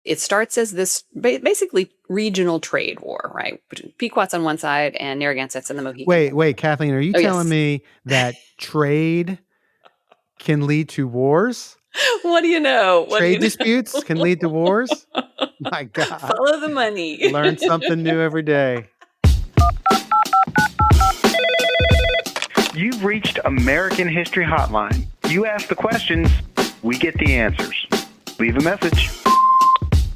It starts as this basically regional trade war, right? Between Pequots on one side and Narragansetts and the Mohicans. Wait, Kathleen, are you Oh, telling yes. me that trade can lead to wars? What do you know? Trade disputes can lead to wars? My God. Follow the money. Learn something new every day. You've reached American History Hotline. You ask the questions, we get the answers. Leave a message.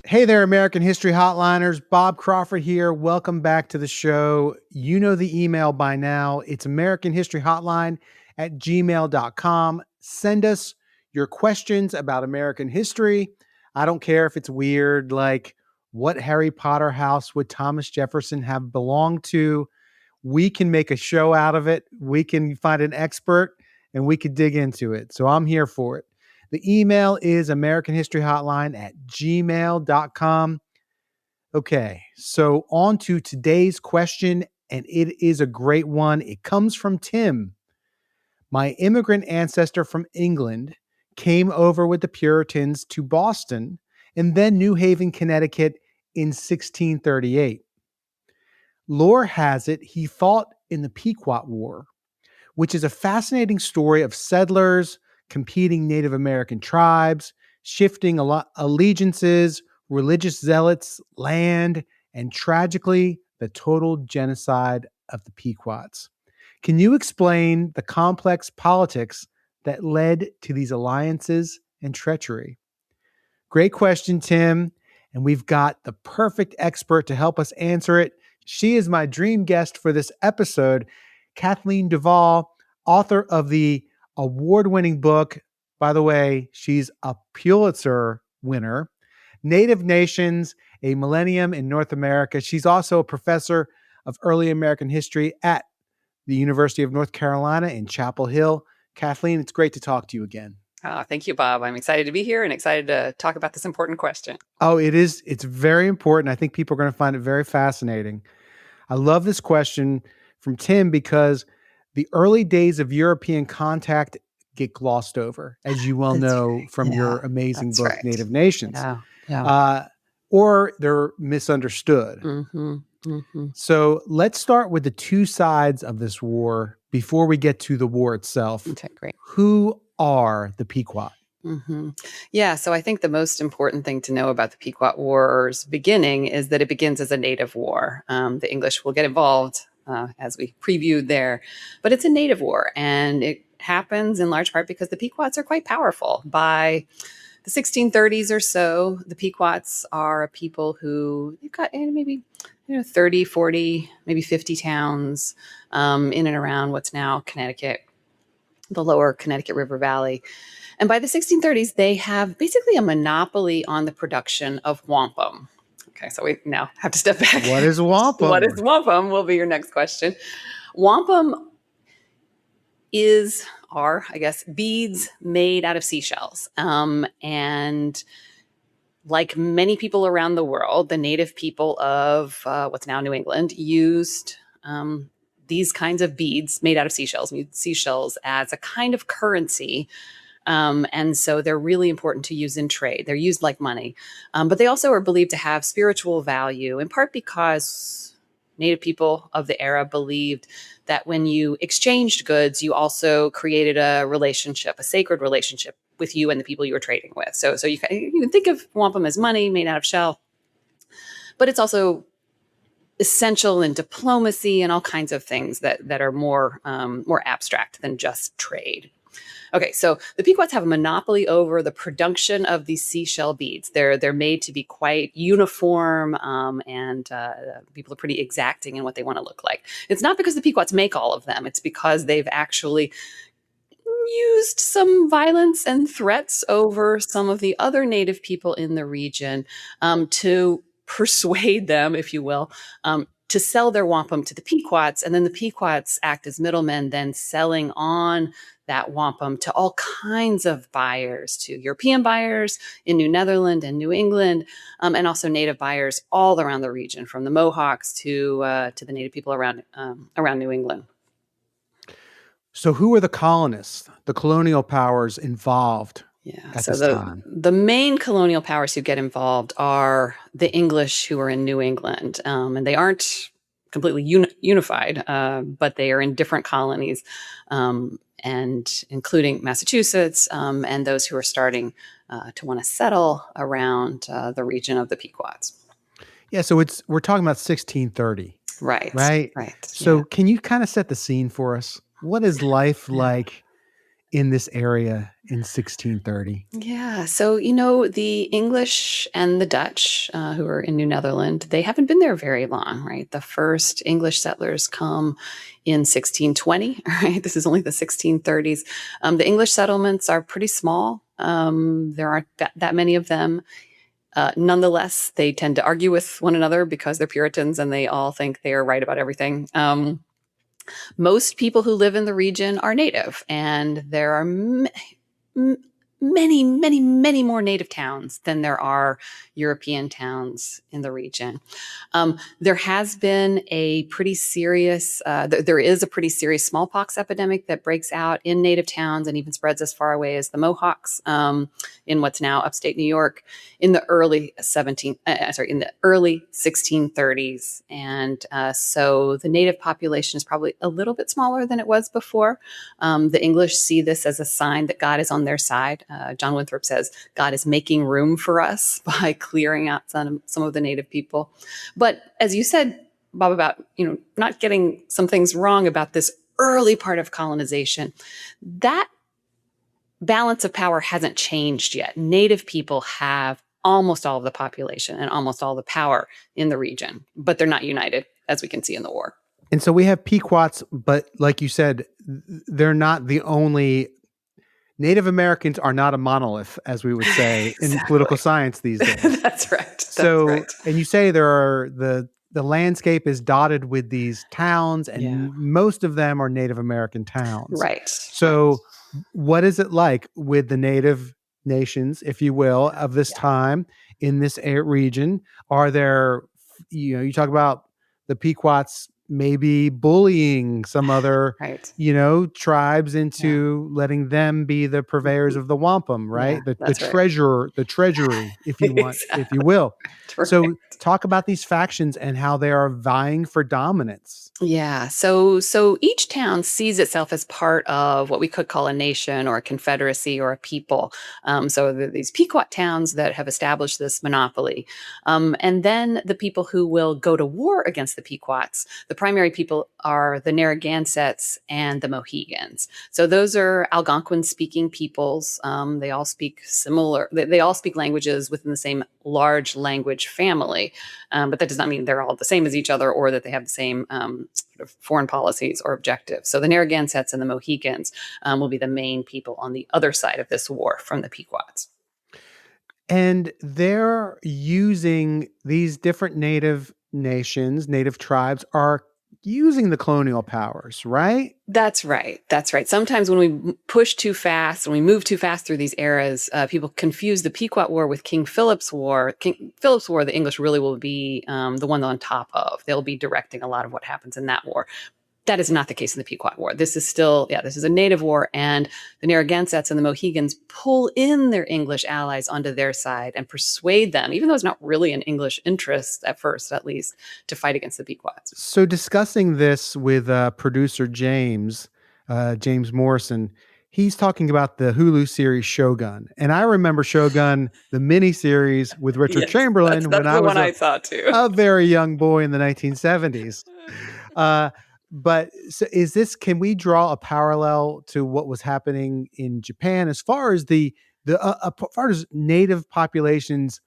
Hey there, American History Hotliners. Bob Crawford here. Welcome back to the show. You know the email by now. It's americanhistoryhotline@gmail.com. Send us your questions about American history. I don't care if it's weird, like what Harry Potter house would Thomas Jefferson have belonged to? We can make a show out of it. We can find an expert and we could dig into it. So I'm here for it. The email is americanhistoryhotline@gmail.com. Okay, so on to today's question, and it is a great one. It comes from Tim. My immigrant ancestor from England came over with the Puritans to Boston and then New Haven, Connecticut in 1638. Lore has it he fought in the Pequot War, which is a fascinating story of settlers, competing Native American tribes, shifting allegiances, religious zealots, land, and tragically, the total genocide of the Pequots. Can you explain the complex politics that led to these alliances and treachery? Great question, Tim. And we've got the perfect expert to help us answer it. She is my dream guest for this episode, Kathleen Duvall, author of the award-winning book. By the way, she's a Pulitzer winner, Native Nations, A Millennium in North America. She's also a professor of early American history at the University of North Carolina in Chapel Hill. Kathleen, it's great to talk to you again. Oh, thank you, Bob. I'm excited to be here and excited to talk about this important question. Oh, it is. It's very important. I think people are going to find it very fascinating. I love this question from Tim because the early days of European contact get glossed over, as you well know from your amazing book, right. Native Nations. Yeah. Or they're misunderstood. Mm-hmm. Mm-hmm. So let's start with the two sides of this war before we get to the war itself. Okay, great. Who are the Pequot? Mm-hmm. Yeah, so I think the most important thing to know about the Pequot War's beginning is that it begins as a native war. The English will get involved, as we previewed there, but it's a native war, and it happens in large part because the Pequots are quite powerful. By the 1630s or so, the Pequots are a people who they've got maybe 30, 40, maybe 50 towns in and around what's now Connecticut, the lower Connecticut River Valley. And by the 1630s, they have basically a monopoly on the production of wampum. Okay, so we now have to step back. What is wampum? What is wampum will be your next question. Wampum are, I guess, beads made out of seashells. And like many people around the world, the native people of what's now New England used these kinds of beads made out of seashells as a kind of currency. And so they're really important to use in trade. They're used like money. But they also are believed to have spiritual value, in part because Native people of the era believed that when you exchanged goods, you also created a relationship, a sacred relationship with you and the people you were trading with. So you can think of wampum as money made out of shell, but it's also essential in diplomacy and all kinds of things that are more abstract than just trade. Okay, so the Pequots have a monopoly over the production of these seashell beads. They're made to be quite uniform, and people are pretty exacting in what they want to look like. It's not because the Pequots make all of them. It's because they've actually used some violence and threats over some of the other native people in the region to persuade them, if you will, to sell their wampum to the Pequots. And then the Pequots act as middlemen, then selling on that wampum to all kinds of buyers, to European buyers in New Netherland and New England, and also native buyers all around the region, from the Mohawks to the native people around New England. So who are the colonists, the colonial powers involved Yeah. at So this time? the main colonial powers who get involved are the English who are in New England, and they aren't completely unified, but they are in different colonies, and including Massachusetts, and those who are starting to want to settle around the region of the Pequots. Yeah, so we're talking about 1630, Right. right? Right. Yeah. So can you kind of set the scene for us? What is life like in this area in 1630? Yeah. So, the English and the Dutch, who are in New Netherland, they haven't been there very long, right? The first English settlers come in 1620, right? This is only the 1630s. The English settlements are pretty small. There aren't that many of them. Nonetheless, they tend to argue with one another because they're Puritans and they all think they are right about everything. Most people who live in the region are native, and there are many, many, many more native towns than there are European towns in the region. There has been a pretty serious, there is a pretty serious smallpox epidemic that breaks out in native towns and even spreads as far away as the Mohawks, in what's now upstate New York, in the early 1630s. And so the native population is probably a little bit smaller than it was before. The English see this as a sign that God is on their side. John Winthrop says God is making room for us by clearing out some of the native people. But as you said, Bob, about not getting some things wrong about this early part of colonization, that balance of power hasn't changed yet. Native people have almost all of the population and almost all the power in the region, but they're not united, as we can see in the war. And so we have Pequots, but like you said, they're not the only. Native Americans are not a monolith, as we would say in political science these days. That's right. So, right. and you say there are the landscape is dotted with these towns, and most of them are Native American towns. Right. So, what is it like with the Native nations, if you will, of this time in this region? Are there, you talk about the Pequots maybe bullying some other, tribes into letting them be the purveyors of the wampum, right? Yeah, the treasury, if you want, if you will. Right. So talk about these factions and how they are vying for dominance. Yeah. So each town sees itself as part of what we could call a nation or a confederacy or a people. So these Pequot towns that have established this monopoly. And then the people who will go to war against the Pequots, the primary people are the Narragansetts and the Mohegans. So those are Algonquin-speaking peoples. They all speak similar, they all speak languages within the same large language family. But that does not mean they're all the same as each other or that they have the same sort of foreign policies or objectives. So the Narragansetts and the Mohegans will be the main people on the other side of this war from the Pequots. And they're using these different native nations, native tribes are using the colonial powers, right? That's right. That's right. Sometimes when we push too fast, when we move too fast through these eras, people confuse the Pequot War with King Philip's War. King Philip's War, the English really will be the one on top of. They'll be directing a lot of what happens in that war. That is not the case in the Pequot War. This is still, this is a native war, and the Narragansetts and the Mohegans pull in their English allies onto their side and persuade them, even though it's not really in English interest at first, at least, to fight against the Pequots. So discussing this with producer James Morrison, he's talking about the Hulu series Shogun. And I remember Shogun, the miniseries with Richard Chamberlain, that's when I was I saw too. A very young boy in the 1970s. But so can we draw a parallel to what was happening in Japan as far as as far as native populations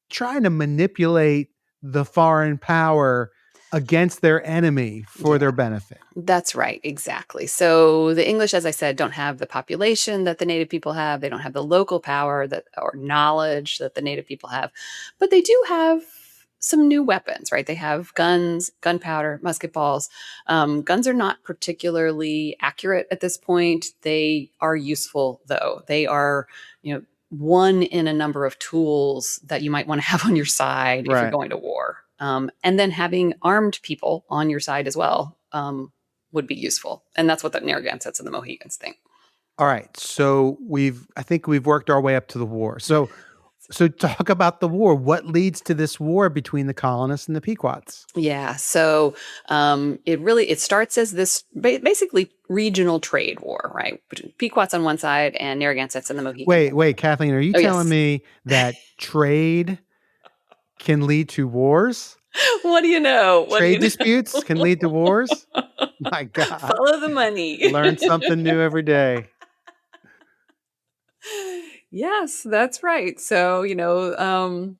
trying to manipulate the foreign power against their enemy for their benefit? That's right. Exactly. So the English, as I said, don't have the population that the native people have. They don't have the local power or knowledge that the native people have, but they do have some new weapons, right? They have guns, gunpowder, musket balls. Guns are not particularly accurate at this point. They are useful, though. They are, one in a number of tools that you might want to have on your side if you're going to war. And then having armed people on your side as well would be useful. And that's what the Narragansetts and the Mohegans think. All right. So I think we've worked our way up to the war. So talk about the war. What leads to this war between the colonists and the Pequots? Yeah. So it starts as this basically regional trade war, right? Between Pequots on one side and Narragansetts and the Mohicans. Wait, Kathleen, are you Oh, telling yes. me that trade can lead to wars? What do you know? Trade disputes can lead to wars? My God. Follow the money. Learn something new every day. Yes, that's right. So, and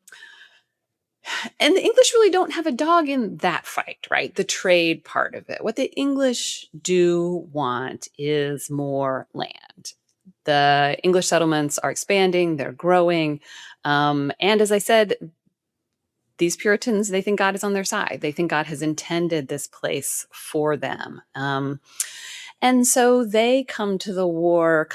the English really don't have a dog in that fight, right? The trade part of it. What the English do want is more land. The English settlements are expanding, they're growing. And as I said, these Puritans, they think God is on their side. They think God has intended this place for them. And so they come to the war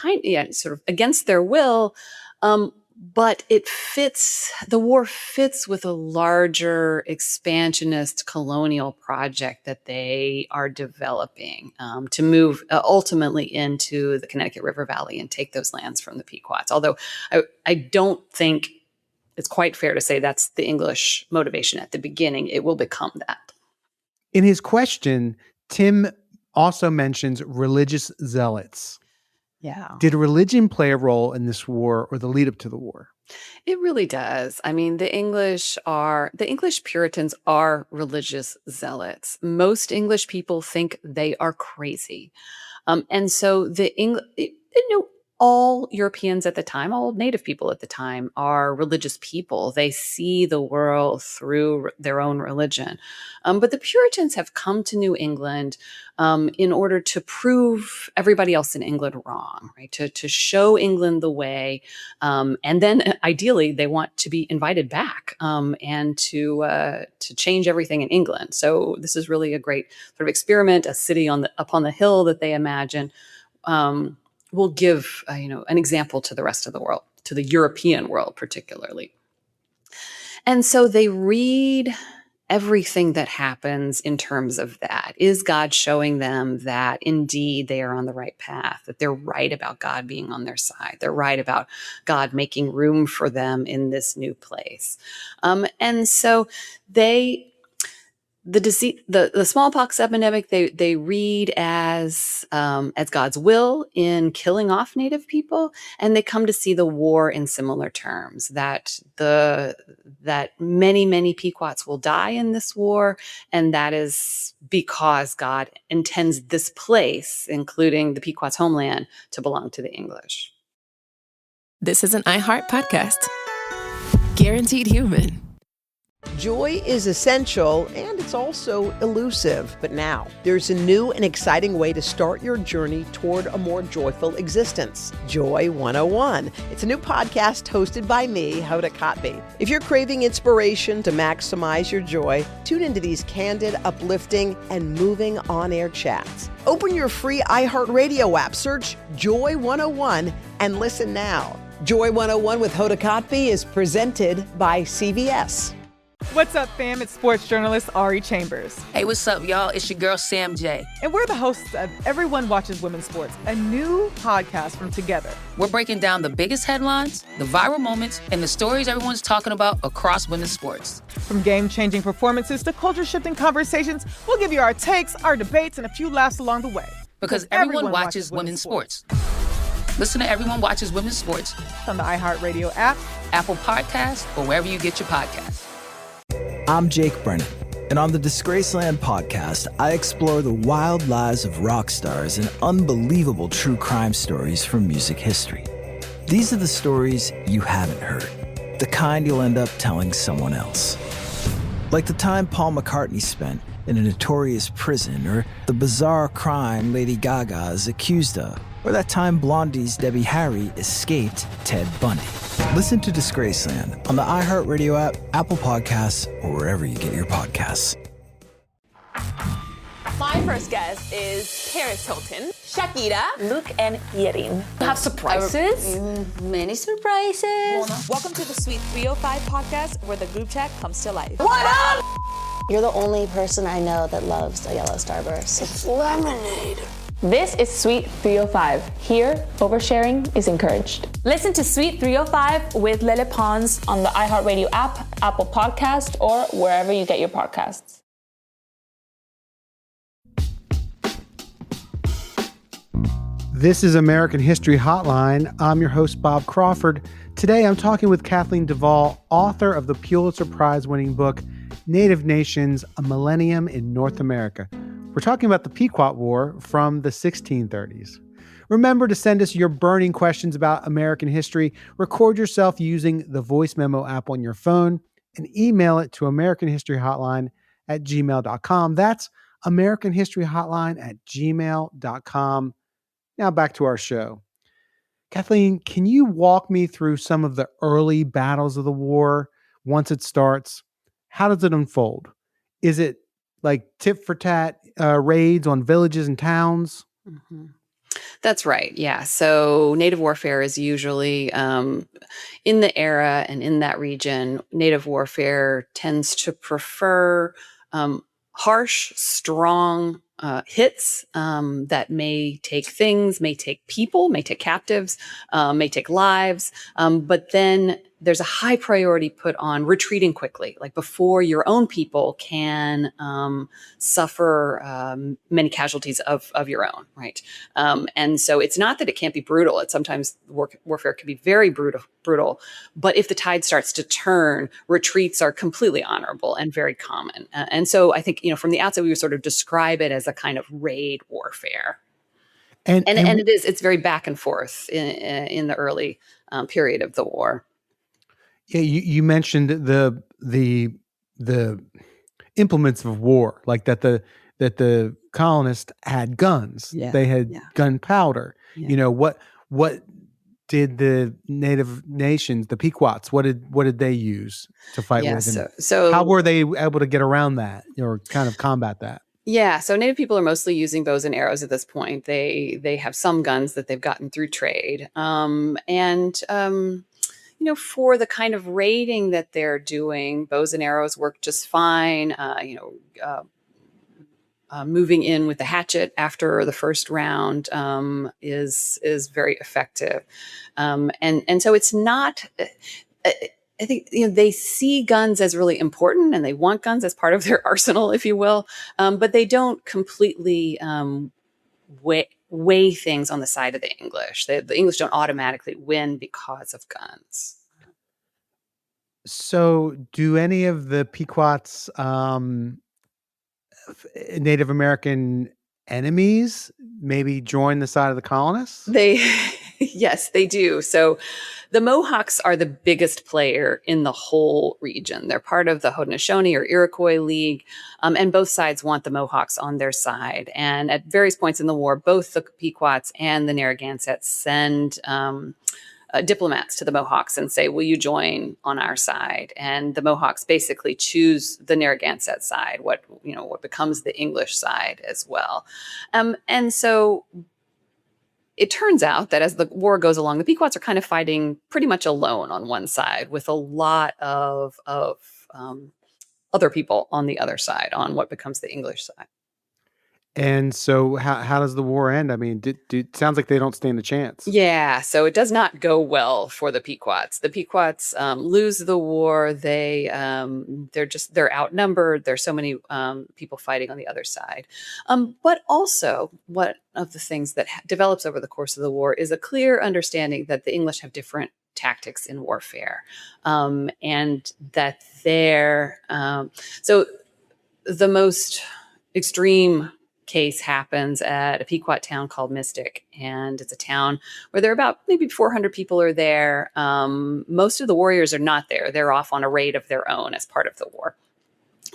sort of against their will. But the war fits with a larger expansionist colonial project that they are developing to move ultimately into the Connecticut River Valley and take those lands from the Pequots. Although I don't think it's quite fair to say that's the English motivation at the beginning. It will become that. In his question, Tim also mentions religious zealots. Yeah. Did religion play a role in this war or the lead up to the war? It really does. I mean, the English Puritans are religious zealots. Most English people think they are crazy. And so all Europeans at the time, all native people at the time are religious people. They see the world through their own religion. But the Puritans have come to New England in order to prove everybody else in England wrong, right? To show England the way. And then ideally they want to be invited back and to change everything in England. So this is really a great sort of experiment, a city upon the hill that they imagine. Will give an example to the rest of the world, to the European world particularly. And so they read everything that happens in terms of that. Is God showing them that indeed they are on the right path, that they're right about God being on their side, they're right about God making room for them in this new place? And so the smallpox epidemic they read as God's will in killing off Native people, and they come to see the war in similar terms. That many Pequots will die in this war, and that is because God intends this place, including the Pequots' homeland, to belong to the English. This is an iHeart podcast. Guaranteed Human. Joy is essential, and it's also elusive. But now, there's a new and exciting way to start your journey toward a more joyful existence. Joy 101. It's a new podcast hosted by me, Hoda Kotb. If you're craving inspiration to maximize your joy, tune into these candid, uplifting, and moving on-air chats. Open your free iHeartRadio app, search Joy 101, and listen now. Joy 101 with Hoda Kotb is presented by CVS. What's up, fam? It's sports journalist Ari Chambers. Hey, what's up, y'all? It's your girl, Sam J. And we're the hosts of Everyone Watches Women's Sports, a new podcast from Together. We're breaking down the biggest headlines, the viral moments, and the stories everyone's talking about across women's sports. From game-changing performances to culture-shifting conversations, we'll give you our takes, our debates, and a few laughs along the way. Because everyone watches women's sports. Listen to Everyone Watches Women's Sports on the iHeartRadio app, Apple Podcasts, or wherever you get your podcasts. I'm Jake Brennan, and on the Disgraceland podcast, I explore the wild lives of rock stars and unbelievable true crime stories from music history. These are the stories you haven't heard, the kind you'll end up telling someone else. Like the time Paul McCartney spent in a notorious prison, or the bizarre crime Lady Gaga is accused of, or that time Blondie's Debbie Harry escaped Ted Bundy. Listen to Disgraceland on the iHeartRadio app, Apple Podcasts, or wherever you get your podcasts. My first guest is Paris Hilton, Shakira, Luke, and Yerin. Have surprises? Many surprises. Welcome to the Sweet 305 podcast, where the group chat comes to life. What up? You're the only person I know that loves a yellow Starburst. It's lemonade. This is Suite 305. Here, oversharing is encouraged. Listen to Suite 305 with Lele Pons on the iHeartRadio app, Apple Podcast, or wherever you get your podcasts. This is American History Hotline. I'm your host, Bob Crawford. Today, I'm talking with Kathleen Duvall, author of the Pulitzer Prize-winning book, Native Nations, A Millennium in North America. We're talking about the Pequot War from the 1630s. Remember to send us your burning questions about American history. Record yourself using the voice memo app on your phone and email it to americanhistoryhotline@gmail.com. That's americanhistoryhotline@gmail.com. Now back to our show. Kathleen, can you walk me through some of the early battles of the war once it starts? How does it unfold? Is it like tit for tat raids on villages and towns? Mm-hmm. That's right. Yeah. So native warfare is usually in the era and in that region, native warfare tends to prefer harsh, strong hits that may take things, may take people, may take captives, may take lives. But then there's a high priority put on retreating quickly, like before your own people can suffer many casualties of your own, right? And so it's not that it can't be brutal. It's sometimes warfare can be very brutal. But if the tide starts to turn, retreats are completely honorable and very common. And so I think, from the outside, we would sort of describe it as a kind of raid warfare. And it's very back and forth in the early period of the war. Yeah, you mentioned the implements of war, like that the colonists had guns. Yeah. They had gunpowder. Yeah. What did the native nations, the Pequots, what did they use to fight with? And so how were they able to get around that or kind of combat that? Yeah, so native people are mostly using bows and arrows at this point. They have some guns that they've gotten through trade, for the kind of raiding that they're doing, bows and arrows work just fine. Moving in with the hatchet after the first round is very effective, and so it's not. I think they see guns as really important, and they want guns as part of their arsenal, if you will. But they don't completely weigh things on the side of the English. The English don't automatically win because of guns. So, do any of the Pequots, Native American enemies, maybe join the side of the colonists? Yes, they do. So the Mohawks are the biggest player in the whole region. They're part of the Haudenosaunee or Iroquois League, and both sides want the Mohawks on their side. And at various points in the war, both the Pequots and the Narragansetts send diplomats to the Mohawks and say, will you join on our side? And the Mohawks basically choose the Narragansett side, what becomes the English side as well. And so it turns out that as the war goes along, the Pequots are kind of fighting pretty much alone on one side with a lot of other people on the other side, on what becomes the English side. And so how does the war end? I mean, it sounds like they don't stand a chance. Yeah, so it does not go well for the Pequots. The Pequots lose the war. They're outnumbered. There's so many people fighting on the other side. But also, one of the things that develops over the course of the war is a clear understanding that the English have different tactics in warfare, and that so the most extreme case happens at a Pequot town called Mystic, and it's a town where there are about maybe 400 people are there. Most of the warriors are not there. They're off on a raid of their own as part of the war.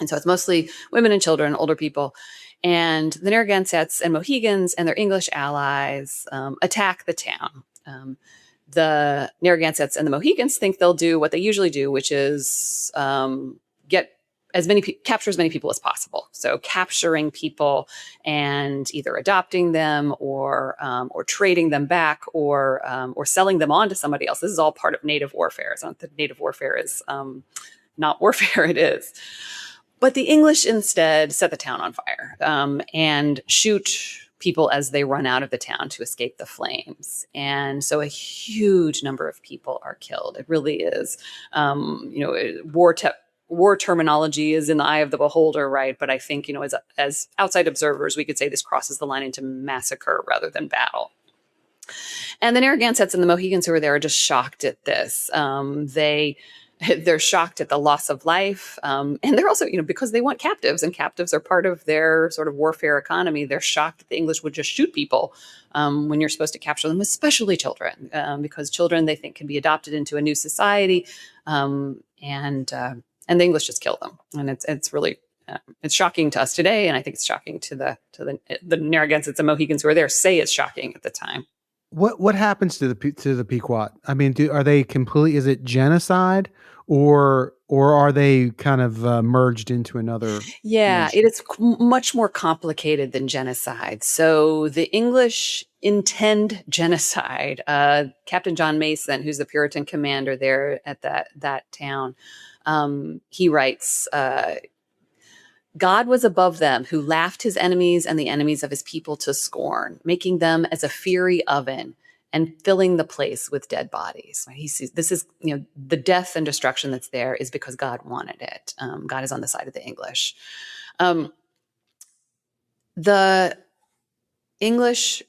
And so it's mostly women and children, older people. And the Narragansetts and Mohegans and their English allies attack the town. The Narragansetts and the Mohegans think they'll do what they usually do, which is capture as many people as possible. So capturing people and either adopting them or trading them back or selling them on to somebody else. This is all part of native warfare. It's not that native warfare is not warfare. It is. But the English instead set the town on fire and shoot people as they run out of the town to escape the flames. And so a huge number of people are killed. It really is, war terminology is in the eye of the beholder, right? But I think, as outside observers, we could say this crosses the line into massacre rather than battle. And the Narragansetts and the Mohegans who are there are just shocked at this. They're shocked at the loss of life. And they're also, because they want captives, and captives are part of their sort of warfare economy, they're shocked that the English would just shoot people when you're supposed to capture them, especially children, because children they think can be adopted into a new society. And the English just kill them. And it's really, it's shocking to us today. And I think it's shocking to the Narragansetts and Mohegans who are there say it's shocking at the time. What happens to the Pequot? I mean, are they completely? Is it genocide, or are they kind of merged into another? Yeah, nation? it is much more complicated than genocide. So the English intend genocide. Captain John Mason, who's the Puritan commander there at that town, he writes. God was above them, who laughed his enemies and the enemies of his people to scorn, making them as a fiery oven and filling the place with dead bodies. He sees this is, the death and destruction that's there is because God wanted it. God is on the side of the English. The English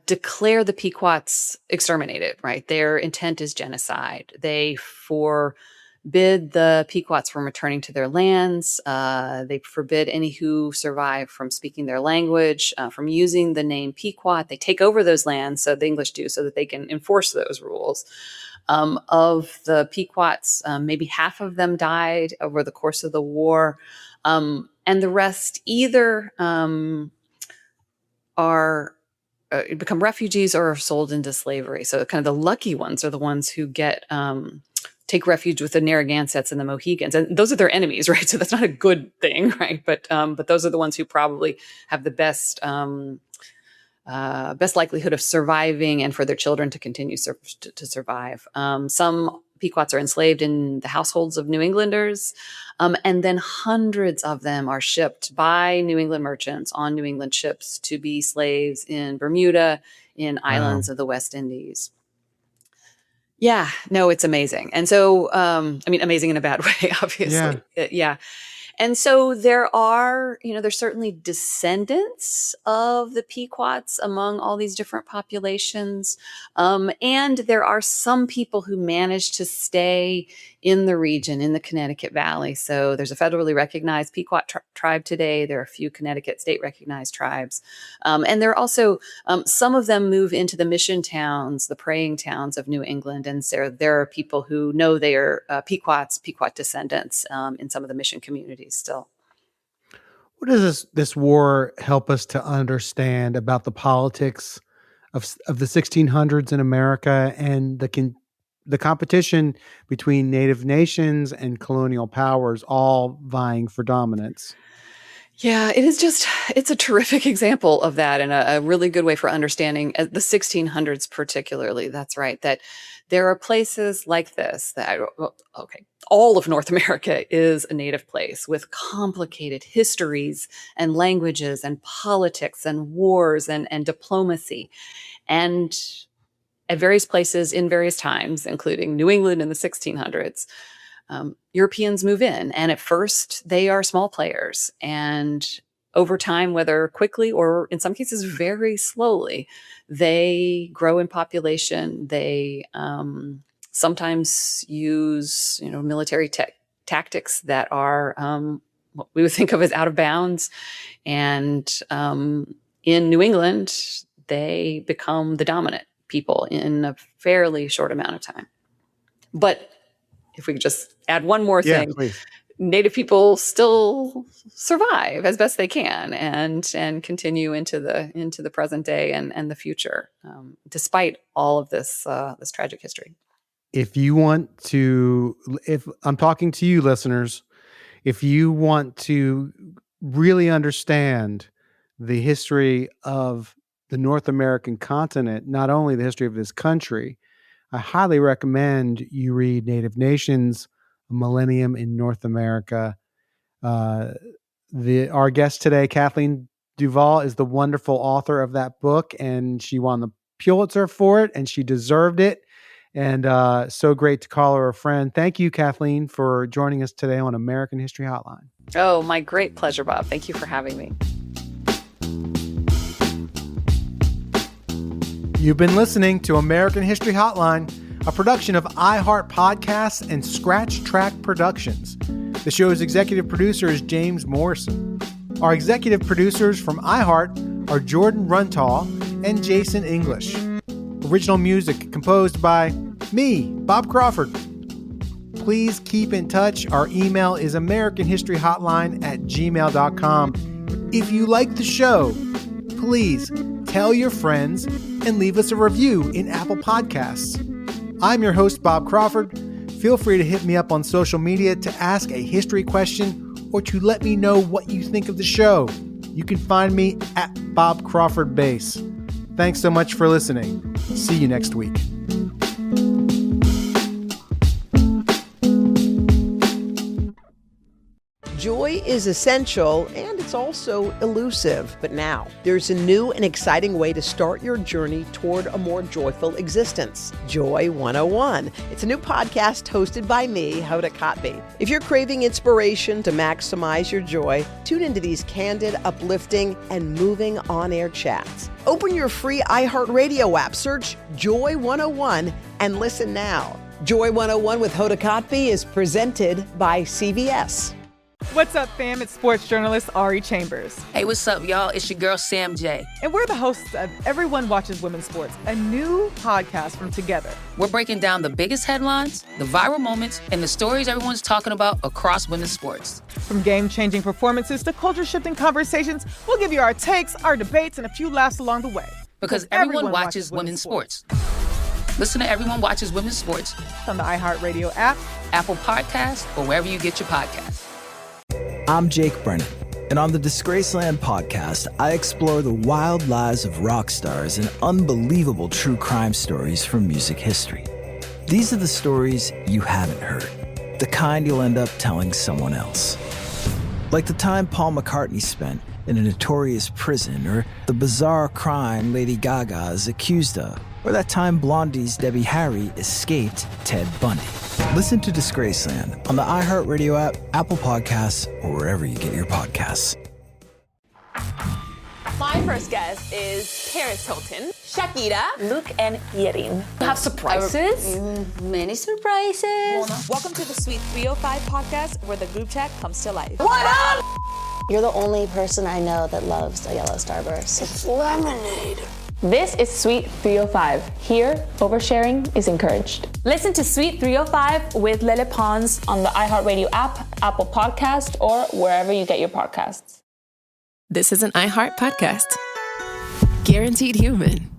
declare the Pequots exterminated, right? Their intent is genocide. They forbid the Pequots from returning to their lands. They forbid any who survive from speaking their language, from using the name Pequot. They take over those lands, so the English do, so that they can enforce those rules. Of the Pequots, maybe half of them died over the course of the war, and the rest either become refugees or are sold into slavery. So kind of the lucky ones are the ones who take refuge with the Narragansetts and the Mohegans, and those are their enemies, right? So that's not a good thing, right? But those are the ones who probably have the best likelihood of surviving, and for their children to continue to survive. Some Pequots are enslaved in the households of New Englanders, and then hundreds of them are shipped by New England merchants on New England ships to be slaves in Bermuda, in islands of the West Indies. Yeah, no, it's amazing. And so, amazing in a bad way, obviously. Yeah. And so there are, there's certainly descendants of the Pequots among all these different populations. And there are some people who manage to stay in the region, in the Connecticut Valley. So there's a federally recognized Pequot tribe today. There are a few Connecticut state recognized tribes. And there are also, some of them move into the mission towns, the praying towns of New England. And so there are people who know they are Pequot descendants in some of the mission communities still. What does this war help us to understand about the politics of the 1600s in America and the competition between native nations and colonial powers all vying for dominance? Yeah, it's a terrific example of that, and a really good way for understanding the 1600s particularly. That's right, that there are places like this that, all of North America is a native place with complicated histories and languages and politics and wars and diplomacy. And at various places in various times, including New England in the 1600s, Europeans move in. And at first, they are small players. And over time, whether quickly or in some cases very slowly, they grow in population. They sometimes use military tactics that are what we would think of as out of bounds. And in New England, they become the dominant people in a fairly short amount of time. But if we could just add one more thing, Native people still survive as best they can and continue into the present day and the future, despite all of this tragic history. If I'm talking to you listeners, if you want to really understand the history of the North American continent, not only the history of this country, I highly recommend you read Native Nations, A Millennium in North America. Our guest today, Kathleen Duvall is the wonderful author of that book, and she won the Pulitzer for it, and she deserved it. And so great to call her a friend. Thank you, Kathleen, for joining us today on American History Hotline. Oh, my great pleasure, Bob. Thank you for having me. You've been listening to American History Hotline, a production of iHeart Podcasts and Scratch Track Productions. The show's executive producer is James Morrison. Our executive producers from iHeart are Jordan Runtaw and Jason English. Original music composed by me, Bob Crawford. Please keep in touch. Our email is americanhistoryhotline@gmail.com. If you like the show, please tell your friends and leave us a review in Apple Podcasts. I'm your host, Bob Crawford. Feel free to hit me up on social media to ask a history question or to let me know what you think of the show. You can find me at Bob Crawford Base. Thanks so much for listening. See you next week. Joy is essential and it's also elusive. But now, there's a new and exciting way to start your journey toward a more joyful existence. Joy 101. It's a new podcast hosted by me, Hoda Kotb. If you're craving inspiration to maximize your joy, tune into these candid, uplifting, and moving on-air chats. Open your free iHeartRadio app, search Joy 101, and listen now. Joy 101 with Hoda Kotb is presented by CVS. What's up, fam? It's sports journalist Ari Chambers. Hey, what's up, y'all? It's your girl, Sam J. And we're the hosts of Everyone Watches Women's Sports, a new podcast from Together. We're breaking down the biggest headlines, the viral moments, and the stories everyone's talking about across women's sports. From game-changing performances to culture-shifting conversations, we'll give you our takes, our debates, and a few laughs along the way. Because everyone watches women's sports. Listen to Everyone Watches Women's Sports on the iHeartRadio app, Apple Podcasts, or wherever you get your podcasts. I'm Jake Brennan, and on the Disgraceland podcast, I explore the wild lives of rock stars and unbelievable true crime stories from music history. These are the stories you haven't heard, the kind you'll end up telling someone else. Like the time Paul McCartney spent in a notorious prison, or the bizarre crime Lady Gaga is accused of, or that time Blondie's Debbie Harry escaped Ted Bundy. Listen to Disgraceland on the iHeartRadio app, Apple Podcasts, or wherever you get your podcasts. My first guest is Paris Hilton, Shakira, Luke, and Yerin. Have surprises? Many surprises. Welcome to the Sweet 305 podcast, where the group chat comes to life. What up? You're the only person I know that loves a yellow Starburst. It's lemonade. This is Sweet 305. Here, oversharing is encouraged. Listen to Sweet 305 with Lele Pons on the iHeartRadio app, Apple Podcast, or wherever you get your podcasts. This is an iHeart podcast. Guaranteed human.